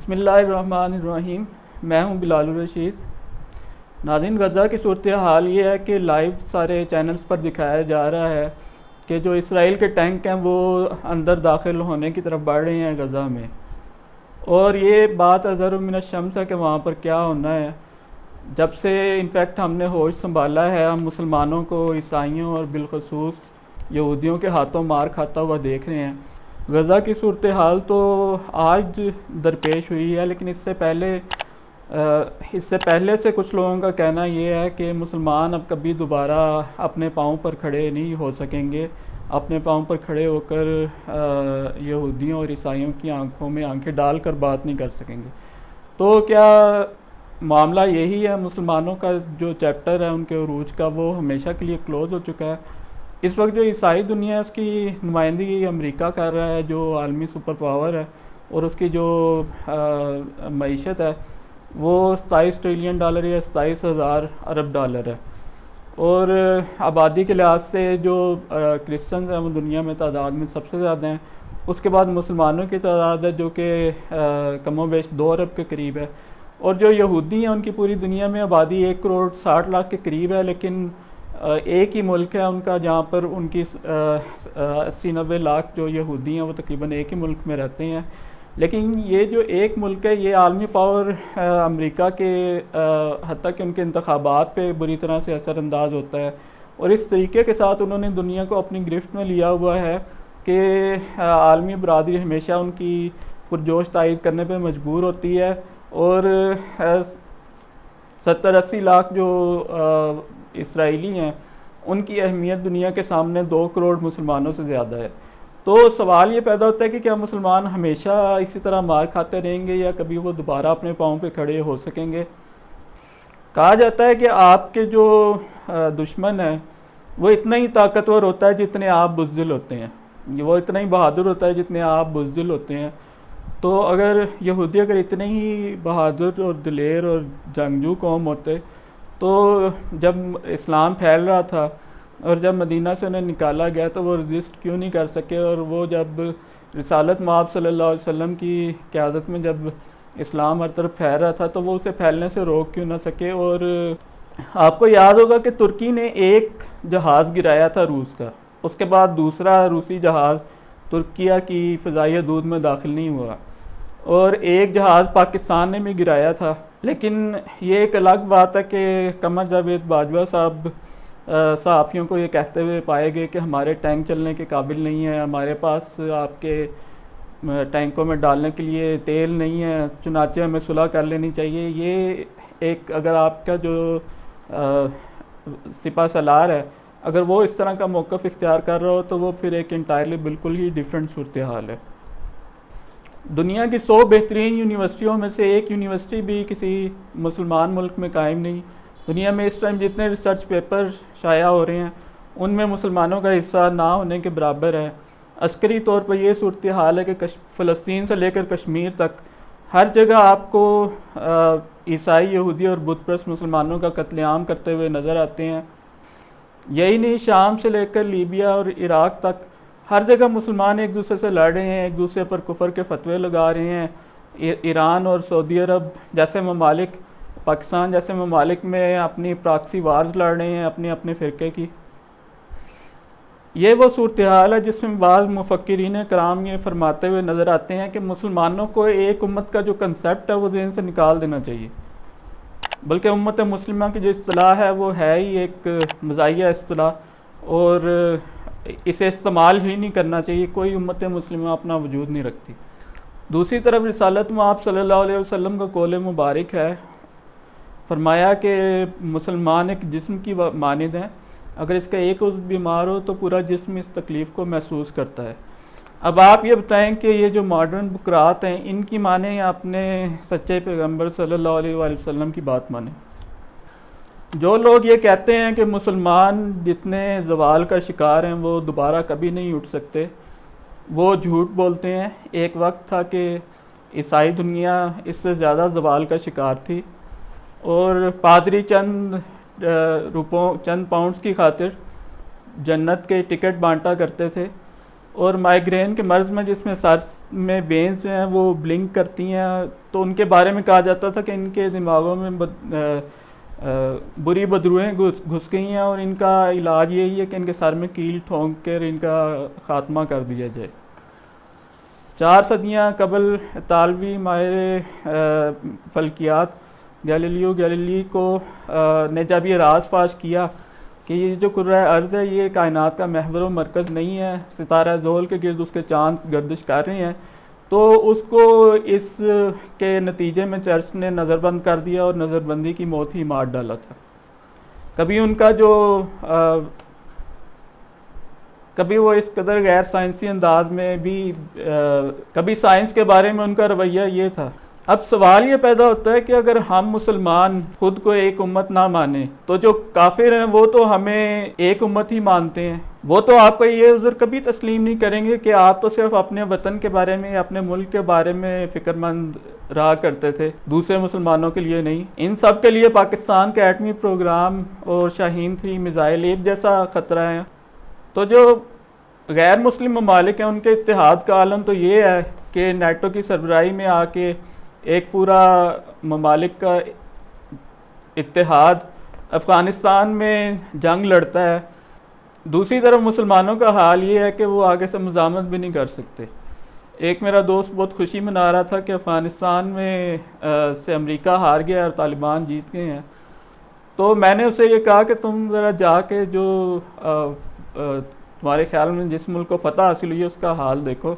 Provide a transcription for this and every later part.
بسم اللہ الرحمن الرحیم۔ میں ہوں بلال الرشید۔ ناظرین، غزہ کی صورتحال یہ ہے کہ لائیو سارے چینلز پر دکھایا جا رہا ہے کہ جو اسرائیل کے ٹینک ہیں وہ اندر داخل ہونے کی طرف بڑھ رہے ہیں غزہ میں، اور یہ بات اظہر من الشمس ہے کہ وہاں پر کیا ہونا ہے۔ جب سے انفیکٹ ہم نے ہوش سنبھالا ہے، ہم مسلمانوں کو عیسائیوں اور بالخصوص یہودیوں کے ہاتھوں مار کھاتا ہوا دیکھ رہے ہیں۔ غزہ کی صورتحال تو آج درپیش ہوئی ہے، لیکن اس سے پہلے سے کچھ لوگوں کا کہنا یہ ہے کہ مسلمان اب کبھی دوبارہ اپنے پاؤں پر کھڑے نہیں ہو سکیں گے، اپنے پاؤں پر کھڑے ہو کر یہودیوں اور عیسائیوں کی آنکھوں میں آنکھیں ڈال کر بات نہیں کر سکیں گے۔ تو کیا معاملہ یہی ہے؟ مسلمانوں کا جو چیپٹر ہے ان کے عروج کا، وہ ہمیشہ کے لیے کلوز ہو چکا ہے؟ اس وقت جو عیسائی دنیا ہے اس کی نمائندگی امریکہ کر رہا ہے، جو عالمی سپر پاور ہے، اور اس کی جو معیشت ہے وہ $27 ٹریلین یا 27,000 ارب ڈالر ہے، اور آبادی کے لحاظ سے جو کرسچنز ہیں وہ دنیا میں تعداد میں سب سے زیادہ ہیں۔ اس کے بعد مسلمانوں کی تعداد ہے جو کہ کم و بیش 2 ارب کے قریب ہے، اور جو یہودی ہیں ان کی پوری دنیا میں آبادی 1,60,00,000 کے قریب ہے، لیکن ایک ہی ملک ہے ان کا جہاں پر ان کی 80-90 لاکھ جو یہودی ہیں وہ تقریباً ایک ہی ملک میں رہتے ہیں۔ لیکن یہ جو ایک ملک ہے یہ عالمی پاور امریکہ کے حتیٰ کہ ان کے انتخابات پہ بری طرح سے اثر انداز ہوتا ہے، اور اس طریقے کے ساتھ انہوں نے دنیا کو اپنی گرفت میں لیا ہوا ہے کہ عالمی برادری ہمیشہ ان کی پرجوش تائید کرنے پہ مجبور ہوتی ہے، اور 70-80 لاکھ جو اسرائیلی ہیں ان کی اہمیت دنیا کے سامنے 2 کروڑ مسلمانوں سے زیادہ ہے۔ تو سوال یہ پیدا ہوتا ہے کہ کیا مسلمان ہمیشہ اسی طرح مار کھاتے رہیں گے یا کبھی وہ دوبارہ اپنے پاؤں پہ کھڑے ہو سکیں گے؟ کہا جاتا ہے کہ آپ کے جو دشمن ہیں وہ اتنا ہی طاقتور ہوتا ہے جتنے آپ بزدل ہوتے ہیں، وہ اتنا ہی بہادر ہوتا ہے جتنے آپ بزدل ہوتے ہیں۔ تو اگر یہودی اتنے ہی بہادر اور دلیر اور جنگجو قوم ہوتے تو جب اسلام پھیل رہا تھا اور جب مدینہ سے انہیں نکالا گیا تو وہ رزسٹ کیوں نہیں کر سکے، اور وہ جب رسالت مآب صلی اللہ علیہ وسلم کی قیادت میں جب اسلام ہر طرف پھیل رہا تھا تو وہ اسے پھیلنے سے روک کیوں نہ سکے؟ اور آپ کو یاد ہوگا کہ ترکی نے ایک جہاز گرایا تھا روس کا، اس کے بعد دوسرا روسی جہاز ترکیہ کی فضائی حدود میں داخل نہیں ہوا، اور ایک جہاز پاکستان نے بھی گرایا تھا۔ لیکن یہ ایک الگ بات ہے کہ قمر جاوید باجوہ صاحب صحافیوں کو یہ کہتے ہوئے پائے گئے کہ ہمارے ٹینک چلنے کے قابل نہیں ہیں، ہمارے پاس آپ کے ٹینکوں میں ڈالنے کے لیے تیل نہیں ہے، چنانچہ ہمیں صلح کر لینی چاہیے۔ یہ ایک اگر آپ کا جو سپہ سالار ہے اگر وہ اس طرح کا موقف اختیار کر رہا ہو تو وہ پھر ایک انٹائرلی بالکل ہی ڈیفرنٹ صورتحال ہے۔ دنیا کی 100 بہترین یونیورسٹیوں میں سے ایک یونیورسٹی بھی کسی مسلمان ملک میں قائم نہیں۔ دنیا میں اس ٹائم جتنے ریسرچ پیپر شائع ہو رہے ہیں ان میں مسلمانوں کا حصہ نہ ہونے کے برابر ہے۔ عسکری طور پر یہ صورتحال ہے کہ فلسطین سے لے کر کشمیر تک ہر جگہ آپ کو عیسائی، یہودی اور بت پرست مسلمانوں کا قتل عام کرتے ہوئے نظر آتے ہیں۔ یہی نہیں، شام سے لے کر لیبیا اور عراق تک ہر جگہ مسلمان ایک دوسرے سے لڑ رہے ہیں، ایک دوسرے پر کفر کے فتوے لگا رہے ہیں۔ ایران اور سعودی عرب جیسے ممالک، پاکستان جیسے ممالک میں اپنی پراکسی وارز لڑ رہے ہیں اپنے اپنے فرقے کی۔ یہ وہ صورتحال ہے جس میں بعض مفکرین کرام یہ فرماتے ہوئے نظر آتے ہیں کہ مسلمانوں کو ایک امت کا جو کنسیپٹ ہے وہ ذہن سے نکال دینا چاہیے، بلکہ امت مسلمہ کی جو اصطلاح ہے وہ ہے ہی ایک مزاحیہ اصطلاح، اور اسے استعمال ہی نہیں کرنا چاہیے۔ کوئی امت مسلمہ اپنا وجود نہیں رکھتی۔ دوسری طرف رسالت مآب صلی اللہ علیہ وسلم کا قول مبارک ہے، فرمایا کہ مسلمان ایک جسم کی مانند ہیں، اگر اس کا ایک عضو بیمار ہو تو پورا جسم اس تکلیف کو محسوس کرتا ہے۔ اب آپ یہ بتائیں کہ یہ جو ماڈرن بکرات ہیں ان کی مانیں یا اپنے سچے پیغمبر صلی اللہ علیہ وآلہ وسلم کی بات مانیں؟ جو لوگ یہ کہتے ہیں کہ مسلمان جتنے زوال کا شکار ہیں وہ دوبارہ کبھی نہیں اٹھ سکتے، وہ جھوٹ بولتے ہیں۔ ایک وقت تھا کہ عیسائی دنیا اس سے زیادہ زوال کا شکار تھی، اور پادری چند پاؤنڈز کی خاطر جنت کے ٹکٹ بانٹا کرتے تھے، اور مائیگرین کے مرض میں جس میں سر میں وینز جو ہیں وہ بلنک کرتی ہیں، تو ان کے بارے میں کہا جاتا تھا کہ ان کے دماغوں میں بری بدروہیں گھس گئی ہیں، اور ان کا علاج یہی ہے کہ ان کے سر میں کیل ٹھونک کر ان کا خاتمہ کر دیا جائے۔ 4 صدیاں قبل اطالوی ماہر فلکیات گیلیلیو گیلیلی کو نے جب یہ راز فاش کیا کہ یہ جو کرۂ ارض ہے یہ کائنات کا محور و مرکز نہیں ہے، ستارہ زحل کے گرد اس کے چاند گردش کر رہے ہیں، تو اس کو اس کے نتیجے میں چرچ نے نظر بند کر دیا اور نظر بندی کی موت ہی مار ڈالا تھا۔ کبھی ان کا جو کبھی وہ اس قدر غیر سائنسی انداز میں بھی کبھی سائنس کے بارے میں ان کا رویہ یہ تھا۔ اب سوال یہ پیدا ہوتا ہے کہ اگر ہم مسلمان خود کو ایک امت نہ مانیں تو جو کافر ہیں وہ تو ہمیں ایک امت ہی مانتے ہیں، وہ تو آپ کا یہ عذر کبھی تسلیم نہیں کریں گے کہ آپ تو صرف اپنے وطن کے بارے میں، اپنے ملک کے بارے میں فکر مند رہا کرتے تھے، دوسرے مسلمانوں کے لیے نہیں۔ ان سب کے لیے پاکستان کا ایٹمی پروگرام اور شاہین 3 میزائل ایک جیسا خطرہ ہے۔ تو جو غیر مسلم ممالک ہیں ان کے اتحاد کا عالم تو یہ ہے کہ نیٹو کی سربراہی میں آ کے ایک پورا ممالک کا اتحاد افغانستان میں جنگ لڑتا ہے، دوسری طرف مسلمانوں کا حال یہ ہے کہ وہ آگے سے مزاحمت بھی نہیں کر سکتے۔ ایک میرا دوست بہت خوشی منا رہا تھا کہ افغانستان میں سے امریکہ ہار گیا اور طالبان جیت گئے ہیں، تو میں نے اسے یہ کہا کہ تم ذرا جا کے جو تمہارے خیال میں جس ملک کو فتح حاصل ہوئی ہے اس کا حال دیکھو،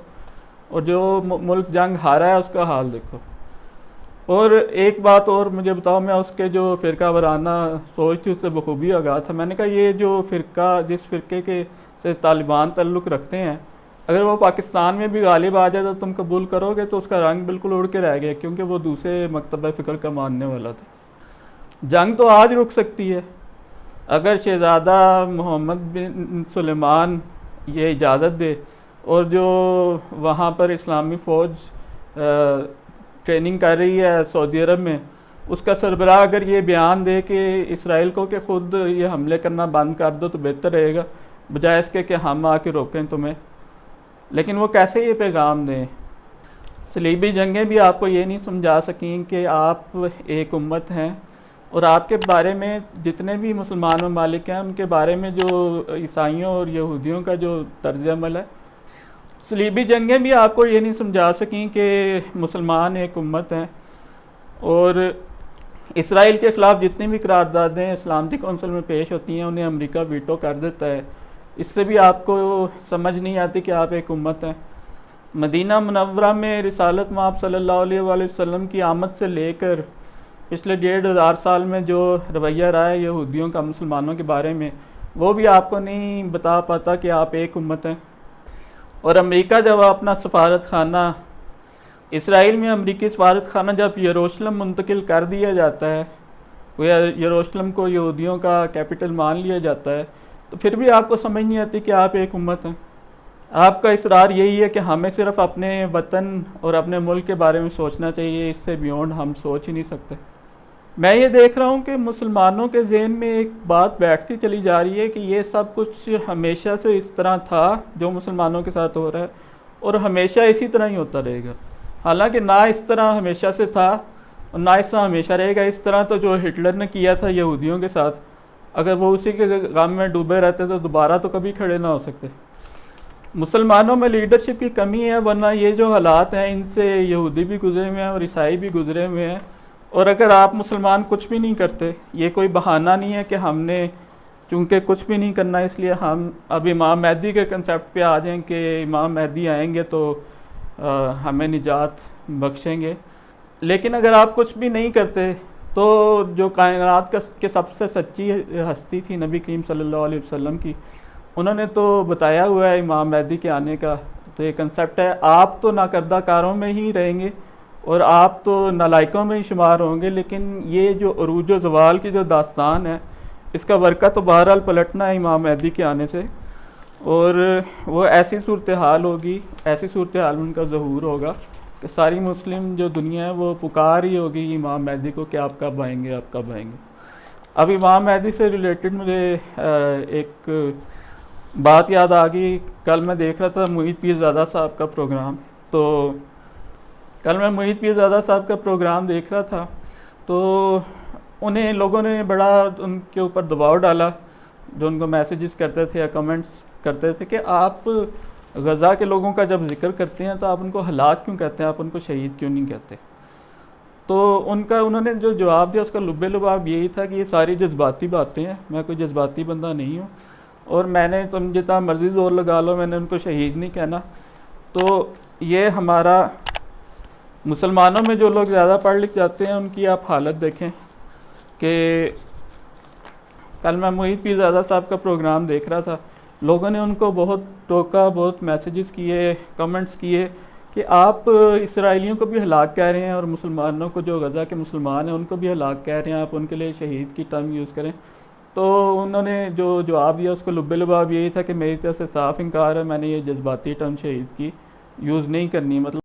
اور جو ملک جنگ ہارا ہے اس کا حال دیکھو۔ اور ایک بات اور مجھے بتاؤ، میں اس کے جو فرقہ وارانہ سوچ تھی اس سے بخوبی آگاہ تھا۔ میں نے کہا یہ جو فرقہ جس فرقے کے سے طالبان تعلق رکھتے ہیں، اگر وہ پاکستان میں بھی غالب آ جائے تو تم قبول کرو گے؟ تو اس کا رنگ بالکل اڑ کے رہ گیا، کیونکہ وہ دوسرے مکتبہ فکر کا ماننے والا تھا۔ جنگ تو آج رک سکتی ہے اگر شہزادہ محمد بن سلیمان یہ اجازت دے، اور جو وہاں پر اسلامی فوج ٹریننگ کر رہی ہے سعودی عرب میں، اس کا سربراہ اگر یہ بیان دے کہ اسرائیل کو کہ خود یہ حملے کرنا بند کر دو تو بہتر رہے گا، بجائے اس کے کہ ہم آ کے روکیں تمہیں۔ لیکن وہ کیسے یہ پیغام دیں؟ صلیبی جنگیں بھی آپ کو یہ نہیں سمجھا سکیں کہ آپ ایک امت ہیں، اور آپ کے بارے میں جتنے بھی مسلمان ممالک ہیں ان کے بارے میں جو عیسائیوں اور یہودیوں کا جو طرز عمل ہے، صلیبی جنگیں بھی آپ کو یہ نہیں سمجھا سکیں کہ مسلمان ایک امت ہیں۔ اور اسرائیل کے خلاف جتنی بھی قراردادیں سلامتی کونسل میں پیش ہوتی ہیں انہیں امریکہ ویٹو کر دیتا ہے، اس سے بھی آپ کو سمجھ نہیں آتی کہ آپ ایک امت ہیں۔ مدینہ منورہ میں رسالت مآب صلی اللہ علیہ وآلہ وسلم کی آمد سے لے کر پچھلے 1500 سال میں جو رویہ رہا ہے یہودیوں کا مسلمانوں کے بارے میں، وہ بھی آپ کو نہیں بتا پاتا کہ آپ ایک امت ہیں۔ اور امریکہ جب اپنا سفارت خانہ اسرائیل میں امریکی سفارت خانہ جب یروشلم منتقل کر دیا جاتا ہے، یروشلم کو یہودیوں کا کیپٹل مان لیا جاتا ہے، تو پھر بھی آپ کو سمجھ نہیں آتی کہ آپ ایک امت ہیں۔ آپ کا اصرار یہی ہے کہ ہمیں صرف اپنے وطن اور اپنے ملک کے بارے میں سوچنا چاہیے، اس سے بیونڈ ہم سوچ ہی نہیں سکتے۔ میں یہ دیکھ رہا ہوں کہ مسلمانوں کے ذہن میں ایک بات بیٹھتی چلی جا رہی ہے کہ یہ سب کچھ ہمیشہ سے اس طرح تھا جو مسلمانوں کے ساتھ ہو رہا ہے، اور ہمیشہ اسی طرح ہی ہوتا رہے گا۔ حالانکہ نہ اس طرح ہمیشہ سے تھا اور نہ اس طرح ہمیشہ رہے گا۔ اس طرح تو جو ہٹلر نے کیا تھا یہودیوں کے ساتھ، اگر وہ اسی کے غم میں ڈوبے رہتے تو دوبارہ تو کبھی کھڑے نہ ہو سکتے۔ مسلمانوں میں لیڈرشپ کی کمی ہے، ورنہ یہ جو حالات ہیں ان سے یہودی بھی گزرے ہوئے ہیں اور عیسائی بھی گزرے ہوئے ہیں۔ اور اگر آپ مسلمان کچھ بھی نہیں کرتے، یہ کوئی بہانہ نہیں ہے کہ ہم نے چونکہ کچھ بھی نہیں کرنا اس لیے ہم اب امام مہدی کے کنسیپٹ پہ آ جائیں کہ امام مہدی آئیں گے تو ہمیں نجات بخشیں گے۔ لیکن اگر آپ کچھ بھی نہیں کرتے تو جو کائنات کے سب سے سچی ہستی تھی نبی کریم صلی اللہ علیہ وسلم کی، انہوں نے تو بتایا ہوا ہے امام مہدی کے آنے کا۔ تو یہ کنسیپٹ ہے، آپ تو ناکردہ کاروں میں ہی رہیں گے اور آپ تو نالائقوں میں ہی شمار ہوں گے، لیکن یہ جو عروج و زوال کی جو داستان ہے اس کا ورقہ تو بہرحال پلٹنا ہے امام مہدی کے آنے سے، اور وہ ایسی صورتحال ہوگی، ایسی صورتحال میں ان کا ظہور ہوگا کہ ساری مسلم جو دنیا ہے وہ پکار ہی ہوگی امام مہدی کو کہ آپ کب آئیں گے، آپ کب آئیں گے۔ اب امام مہدی سے ریلیٹڈ مجھے ایک بات یاد آ گئی، کل میں دیکھ رہا تھا محیط پیرزادہ صاحب کا پروگرام، تو کل میں محیط پیرزادہ صاحب کا پروگرام دیکھ رہا تھا، تو انہیں لوگوں نے بڑا ان کے اوپر دباؤ ڈالا، جو ان کو میسیجز کرتے تھے یا کمنٹس کرتے تھے کہ آپ غزہ کے لوگوں کا جب ذکر کرتے ہیں تو آپ ان کو ہلاک کیوں کہتے ہیں، آپ ان کو شہید کیوں نہیں کہتے؟ تو انہوں نے جو جواب دیا اس کا لب لباب یہی تھا کہ یہ ساری جذباتی باتیں ہیں، میں کوئی جذباتی بندہ نہیں ہوں، اور میں نے تم جتنا مرضی زور لگا لو، میں نے ان کو شہید نہیں کہنا۔ تو یہ ہمارا مسلمانوں میں جو لوگ زیادہ پڑھ لکھ جاتے ہیں ان کی آپ حالت دیکھیں کہ کل میں محیط پیرزادہ صاحب کا پروگرام دیکھ رہا تھا، لوگوں نے ان کو بہت ٹوکا، بہت میسیجز کیے، کمنٹس کیے کہ آپ اسرائیلیوں کو بھی ہلاک کہہ رہے ہیں اور مسلمانوں کو، جو غزہ کے مسلمان ہیں ان کو بھی ہلاک کہہ رہے ہیں، آپ ان کے لیے شہید کی ٹرم یوز کریں۔ تو انہوں نے جو جواب دیا اس کو لب لباب یہی تھا کہ میری طرف سے صاف انکار ہے، میں نے یہ جذباتی ٹرم شہید کی یوز نہیں کرنی، مطلب